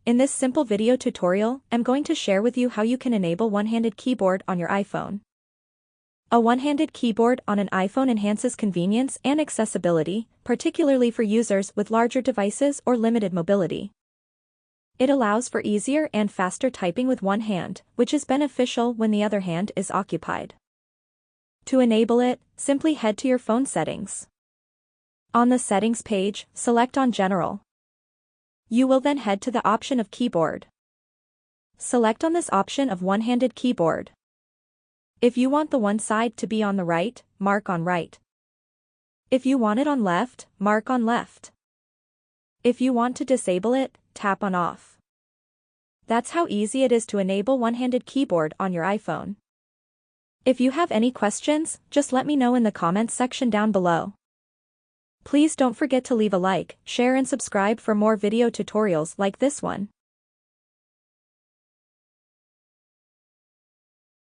In this simple video tutorial, I'm going to share with you how you can enable one-handed keyboard on your iPhone. A one-handed keyboard on an iPhone enhances convenience and accessibility, particularly for users with larger devices or limited mobility. It allows for easier and faster typing with one hand, which is beneficial when the other hand is occupied. To enable it, simply head to your phone settings. On the Settings page, select on General. You will then head to the option of Keyboard. Select on this option of one-handed keyboard. If you want the one side to be on the right, mark on right. If you want it on left, mark on left. If you want to disable it, tap on Off. That's how easy it is to enable one-handed keyboard on your iPhone. If you have any questions, just let me know in the comments section down below. Please don't forget to leave a like, share and subscribe for more video tutorials like this one.